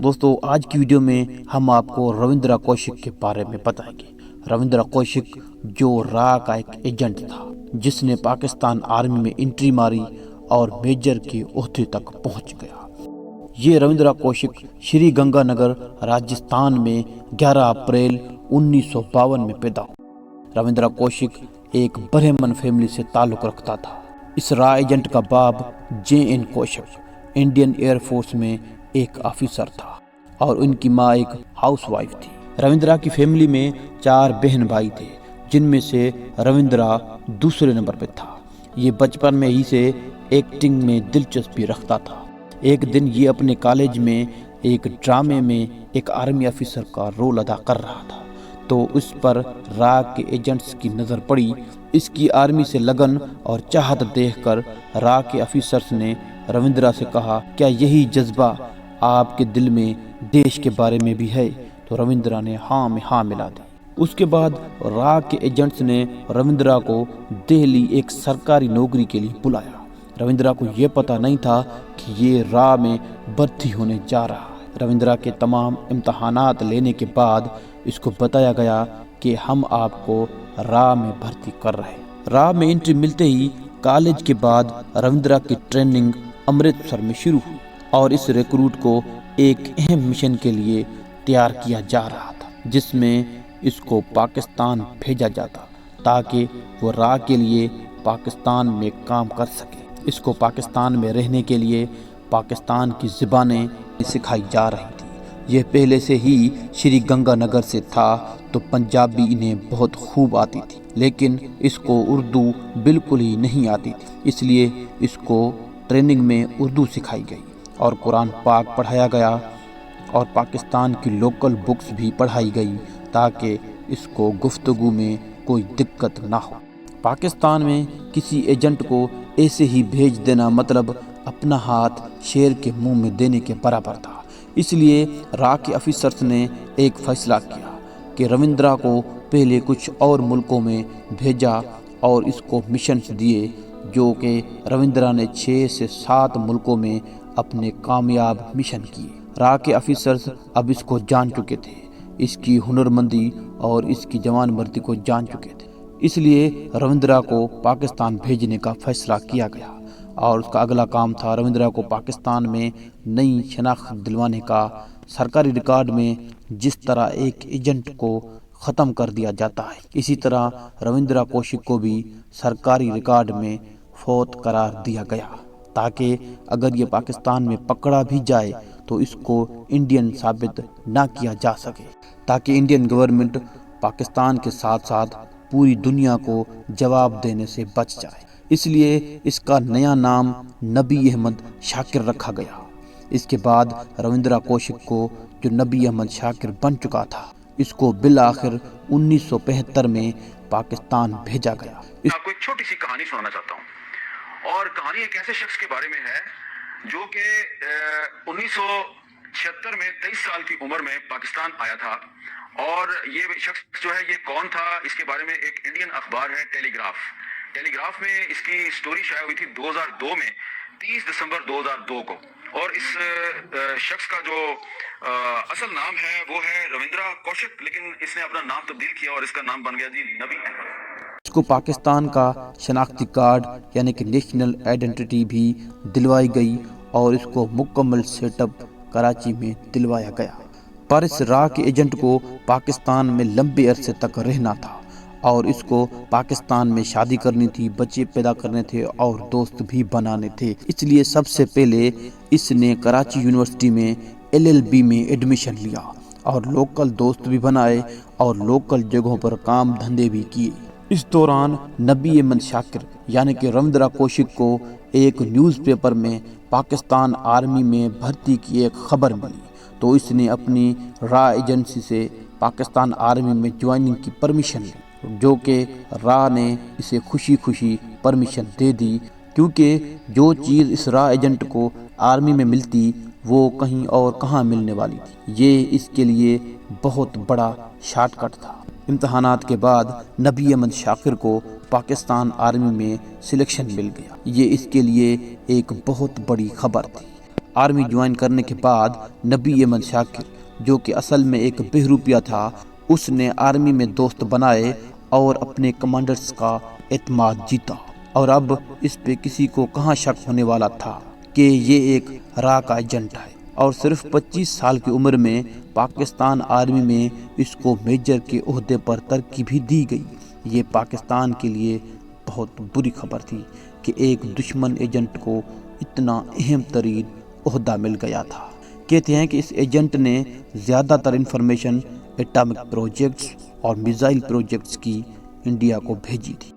دوستو آج کی ویڈیو میں ہم آپ کو رویندرا کوشک کے بارے میں بتائیں گے۔ رویندرا کوشک جو را کا ایک ایجنٹ تھا جس نے پاکستان آرمی میں انٹری ماری اور میجر کے عہدے تک پہنچ گیا۔ یہ رویندرا کوشک شری گنگا نگر راجستھان میں 11 اپریل 1952 میں پیدا ہوا۔ رویندرا کوشک ایک برہمن فیملی سے تعلق رکھتا تھا۔ اس را ایجنٹ کا باپ جے این کوشک انڈین ایئر فورس میں ایک آفیسر تھا اور ان کی ماں ایک ہاؤس وائف تھی۔ رویندرا کی فیملی میں 4 بہن بھائی تھے جن میں سے رویندرا دوسرے نمبر پہ تھا۔ یہ بچپن میں ہی سے ایکٹنگ میں دلچسپی رکھتا تھا۔ ایک دن یہ اپنے کالج میں ایک ڈرامے میں ایک آرمی آفیسر کا رول ادا کر رہا تھا تو اس پر را کے ایجنٹس کی نظر پڑی۔ اس کی آرمی سے لگن اور چاہت دیکھ کر را کے آفیسرز نے رویندرا سے کہا، کیا یہی جذبہ آپ کے دل میں دیش کے بارے میں بھی ہے؟ تو رویندرا نے ہاں میں ہاں ملا دی۔ اس کے بعد را کے ایجنٹس نے رویندرا کو دہلی ایک سرکاری نوکری کے لیے بلایا۔ رویندرا کو یہ پتہ نہیں تھا کہ یہ را میں بھرتی ہونے جا رہا ہے۔ رویندرا کے تمام امتحانات لینے کے بعد اس کو بتایا گیا کہ ہم آپ کو را میں بھرتی کر رہے ہیں۔ را میں انٹری ملتے ہی کالج کے بعد رویندرا کی ٹریننگ امرتسر میں شروع ہوئی اور اس ریکروٹ کو ایک اہم مشن کے لیے تیار کیا جا رہا تھا جس میں اس کو پاکستان بھیجا جاتا تاکہ وہ را کے لیے پاکستان میں کام کر سکے۔ اس کو پاکستان میں رہنے کے لیے پاکستان کی زبانیں سکھائی جا رہی تھی۔ یہ پہلے سے ہی شری گنگا نگر سے تھا تو پنجابی انہیں بہت خوب آتی تھی، لیکن اس کو اردو بالکل ہی نہیں آتی تھی۔ اس لیے اس کو ٹریننگ میں اردو سکھائی گئی اور قرآن پاک پڑھایا گیا اور پاکستان کی لوکل بکس بھی پڑھائی گئی تاکہ اس کو گفتگو میں کوئی دقت نہ ہو۔ پاکستان میں کسی ایجنٹ کو ایسے ہی بھیج دینا مطلب اپنا ہاتھ شیر کے منہ میں دینے کے برابر تھا۔ اس لیے را کے آفیسرز نے ایک فیصلہ کیا کہ رویندرا کو پہلے کچھ اور ملکوں میں بھیجا اور اس کو مشنز دیے جو کہ رویندرا نے 6 سے 7 ملکوں میں اپنے کامیاب مشن کیے۔ را کے آفیسرز اب اس کو جان چکے تھے، اس کی ہنرمندی اور اس کی جوان مردی کو جان چکے تھے۔ اس لیے رویندرا کو پاکستان بھیجنے کا فیصلہ کیا گیا اور اس کا اگلا کام تھا رویندرا کو پاکستان میں نئی شناخت دلوانے کا۔ سرکاری ریکارڈ میں جس طرح ایک ایجنٹ کو ختم کر دیا جاتا ہے اسی طرح رویندرا کوشک کو بھی سرکاری ریکارڈ میں فوت قرار دیا گیا تاکہ اگر یہ پاکستان میں پکڑا بھی جائے تو اس کو انڈین ثابت نہ کیا جا سکے، تاکہ انڈین گورنمنٹ پاکستان کے ساتھ ساتھ پوری دنیا کو جواب دینے سے بچ جائے۔ اس لیے اس کا نیا نام نبی احمد شاکر رکھا گیا۔ اس کے بعد رویندرا کوشک کو جو نبی احمد شاکر بن چکا تھا اس کو بالآخر 1975 میں پاکستان بھیجا گیا۔ آپ کو ایک چھوٹی سی کہانی سنانا چاہتا ہوں، اور کہانی ایک ایسے شخص کے بارے میں ہے جو کہ 1976 میں 23 سال کی عمر میں پاکستان آیا تھا۔ اور یہ شخص جو ہے یہ کون تھا، اس کے بارے میں ایک انڈین اخبار ہے ٹیلی گراف میں اس کی سٹوری شائع ہوئی تھی 2002 میں 30 دسمبر 2002 کو۔ اور اس شخص کا جو اصل نام ہے وہ ہے رویندرا کوشک، لیکن اس نے اپنا نام تبدیل کیا اور اس کا نام بن گیا جی نبی احمد۔ اس کو پاکستان کا شناختی کارڈ یعنی کہ نیشنل آئیڈینٹی بھی دلوائی گئی اور اس کو مکمل سیٹ اپ کراچی میں دلوایا گیا۔ پر اس را کے ایجنٹ کو پاکستان میں لمبے عرصے تک رہنا تھا اور اس کو پاکستان میں شادی کرنی تھی، بچے پیدا کرنے تھے اور دوست بھی بنانے تھے۔ اس لیے سب سے پہلے اس نے کراچی یونیورسٹی میں LLB میں ایڈمیشن لیا اور لوکل دوست بھی بنائے اور لوکل جگہوں پر کام دھندے بھی کیے۔ اس دوران نبی احمد شاکر یعنی کہ رویندرا کوشک کو ایک نیوز پیپر میں پاکستان آرمی میں بھرتی کی ایک خبر ملی تو اس نے اپنی را ایجنسی سے پاکستان آرمی میں جوائننگ کی پرمیشن لی، جو کہ را نے اسے خوشی خوشی پرمیشن دے دی کیونکہ جو چیز اس را ایجنٹ کو آرمی میں ملتی وہ کہیں اور کہاں ملنے والی تھی۔ یہ اس کے لیے بہت بڑا شارٹ کٹ تھا۔ امتحانات کے بعد نبی احمد شاکر کو پاکستان آرمی میں سلیکشن مل گیا۔ یہ اس کے لیے ایک بہت بڑی خبر تھی۔ آرمی جوائن کرنے کے بعد نبی احمد شاکر، جو کہ اصل میں ایک بہروپیہ تھا، اس نے آرمی میں دوست بنائے اور اپنے کمانڈرز کا اعتماد جیتا، اور اب اس پہ کسی کو کہاں شک ہونے والا تھا کہ یہ ایک را کا ایجنٹ ہے۔ اور صرف 25 سال کی عمر میں پاکستان آرمی میں اس کو میجر کے عہدے پر ترقی بھی دی گئی۔ یہ پاکستان کے لیے بہت بری خبر تھی کہ ایک دشمن ایجنٹ کو اتنا اہم ترین عہدہ مل گیا تھا۔ کہتے ہیں کہ اس ایجنٹ نے زیادہ تر انفارمیشن ایٹامک پروجیکٹس اور میزائل پروجیکٹس کی انڈیا کو بھیجی تھی۔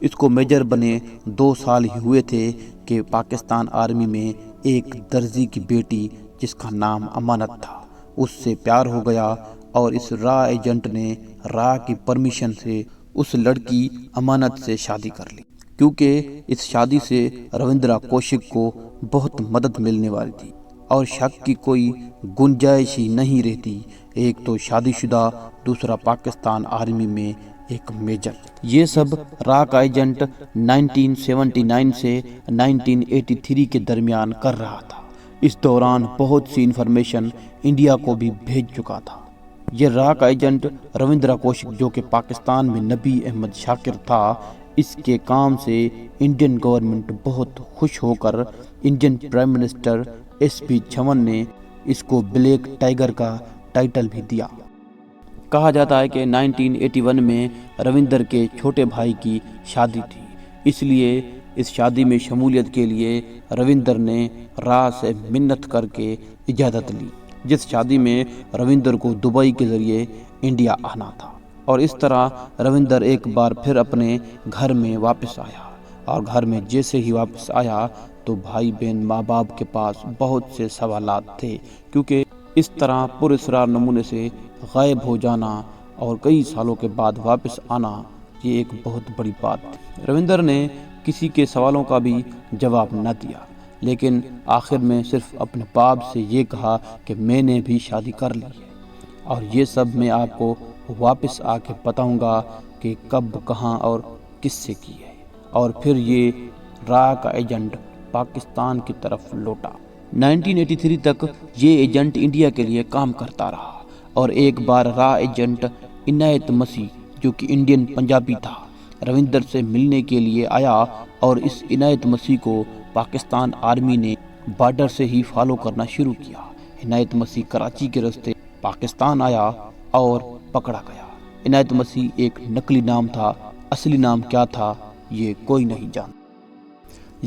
اس کو میجر بنے 2 سال ہی ہوئے تھے کہ پاکستان آرمی میں ایک درزی کی بیٹی جس کا نام امانت تھا، اس سے پیار ہو گیا، اور اس را ایجنٹ نے را کی پرمیشن سے اس لڑکی امانت سے شادی کر لی، کیونکہ اس شادی سے روندرا کوشک کو بہت مدد ملنے والی تھی اور شک کی کوئی گنجائش ہی نہیں رہتی، ایک تو شادی شدہ، دوسرا پاکستان آرمی میں ایک میجر۔ یہ سب را کا ایجنٹ 1979 سے 1983 کے درمیان کر رہا تھا۔ اس دوران بہت سی انفارمیشن انڈیا کو بھی بھیج چکا تھا۔ یہ را کا ایجنٹ روندرا کوشک، جو کہ پاکستان میں نبی احمد شاکر تھا، اس کے کام سے انڈین گورنمنٹ بہت خوش ہو کر انڈین پرائم منسٹر SP چھمن نے اس کو بلیک ٹائیگر کا ٹائٹل بھی دیا۔ کہا جاتا ہے کہ 1981 میں روندر کے چھوٹے بھائی کی شادی تھی، اس لیے اس شادی میں شمولیت کے لیے روندر نے را سے منت کر کے اجازت لی، جس شادی میں روندر کو دبئی کے ذریعے انڈیا آنا تھا، اور اس طرح روندر ایک بار پھر اپنے گھر میں واپس آیا، اور گھر میں جیسے ہی واپس آیا تو بھائی بہن ماں باپ کے پاس بہت سے سوالات تھے، کیونکہ اس طرح پراسرار نمونے سے غائب ہو جانا اور کئی سالوں کے بعد واپس آنا، یہ ایک بہت بڑی بات تھی۔ روندر نے کسی کے سوالوں کا بھی جواب نہ دیا، لیکن آخر میں صرف اپنے باپ سے یہ کہا کہ میں نے بھی شادی کر لی ہے، اور یہ سب میں آپ کو واپس آ کے بتاؤں گا کہ کب، کہاں اور کس سے کی ہے۔ اور پھر یہ را کا ایجنٹ پاکستان کی طرف لوٹا۔ 1983 تک یہ ایجنٹ انڈیا کے لیے کام کرتا رہا، اور ایک بار را ایجنٹ عنایت مسیح، جو کہ انڈین پنجابی تھا، روندر سے ملنے کے لیے آیا، اور اس عنایت مسیح کو پاکستان آرمی نے بارڈر سے ہی فالو کرنا شروع کیا۔ عنایت مسیح کراچی کے راستے پاکستان آیا اور پکڑا گیا۔ عنایت مسیح ایک نقلی نام تھا، اصلی نام کیا تھا یہ کوئی نہیں جانتا۔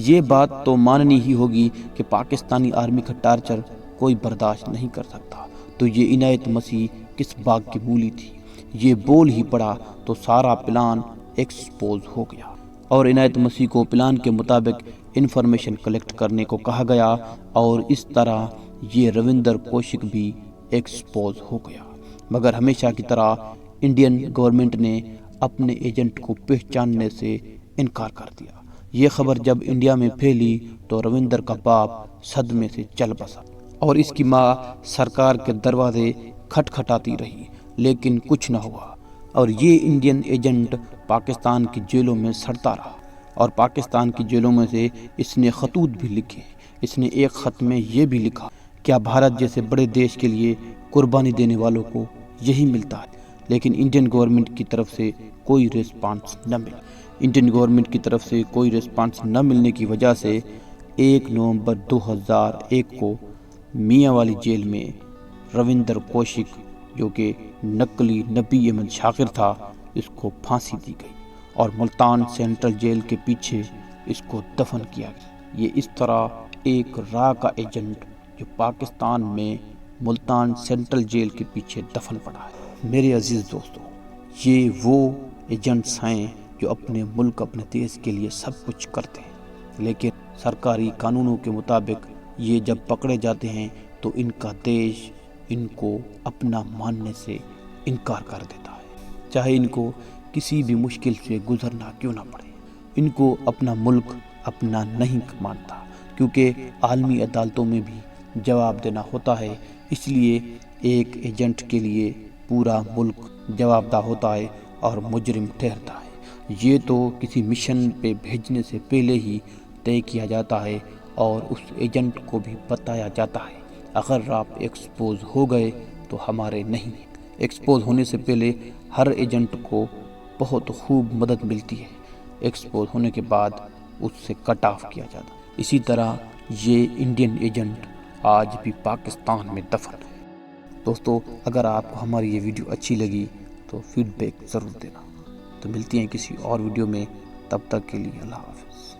یہ بات تو ماننی ہی ہوگی کہ پاکستانی آرمی کا ٹارچر کوئی برداشت نہیں کر سکتا، تو یہ عنایت مسیح کس باغ کی مولی تھی؟ یہ بول ہی پڑا تو سارا پلان ایکسپوز ہو گیا، اور عنایت مسیح کو پلان کے مطابق انفارمیشن کلیکٹ کرنے کو کہا گیا، اور اس طرح یہ روندر کوشک بھی ایکسپوز ہو گیا۔ مگر ہمیشہ کی طرح انڈین گورنمنٹ نے اپنے ایجنٹ کو پہچاننے سے انکار کر دیا۔ یہ خبر جب انڈیا میں پھیلی تو روندر کا باپ صدمے سے چل بسا، اور اس کی ماں سرکار کے دروازے کھٹکھٹاتی رہی، لیکن کچھ نہ ہوا، اور یہ انڈین ایجنٹ پاکستان کی جیلوں میں سڑتا رہا، اور پاکستان کی جیلوں میں سے اس نے خطوط بھی لکھے۔ اس نے ایک خط میں یہ بھی لکھا، کیا بھارت جیسے بڑے دیش کے لیے قربانی دینے والوں کو یہی ملتا ہے؟ لیکن انڈین گورنمنٹ کی طرف سے کوئی ریسپانس نہ ملا۔ انڈین گورنمنٹ کی طرف سے کوئی ریسپانس نہ ملنے کی وجہ سے 1 نومبر 2001 کو میاں والی جیل میں روندر کوشک، جو کہ نقلی نبی احمد شاکر تھا، اس کو پھانسی دی گئی، اور ملتان سینٹرل جیل کے پیچھے اس کو دفن کیا گیا۔ یہ اس طرح ایک را کا ایجنٹ جو پاکستان میں ملتان سینٹرل جیل کے پیچھے دفن پڑا ہے۔ میرے عزیز دوستو، یہ وہ ایجنٹس ہیں جو اپنے ملک، اپنے دیش کے لیے سب کچھ کرتے ہیں، لیکن سرکاری قانونوں کے مطابق یہ جب پکڑے جاتے ہیں تو ان کا دیش ان کو اپنا ماننے سے انکار کر دیتا ہے، چاہے ان کو کسی بھی مشکل سے گزرنا کیوں نہ پڑے۔ ان کو اپنا ملک اپنا نہیں مانتا، کیونکہ عالمی عدالتوں میں بھی جواب دینا ہوتا ہے، اس لیے ایک ایجنٹ کے لیے پورا ملک جواب دہ ہوتا ہے اور مجرم ٹھہرتا ہے۔ یہ تو کسی مشن پہ بھیجنے سے پہلے ہی طے کیا جاتا ہے، اور اس ایجنٹ کو بھی بتایا جاتا ہے اگر آپ ایکسپوز ہو گئے تو ہمارے نہیں ہیں۔ ایکسپوز ہونے سے پہلے ہر ایجنٹ کو بہت خوب مدد ملتی ہے، ایکسپوز ہونے کے بعد اس سے کٹ آف کیا جاتا ہے۔ اسی طرح یہ انڈین ایجنٹ آج بھی پاکستان میں دفن ہے۔ دوستو، اگر آپ کو ہماری یہ ویڈیو اچھی لگی تو فیڈ بیک ضرور دینا۔ تو ملتی ہیں کسی اور ویڈیو میں، تب تک کے لیے اللہ حافظ۔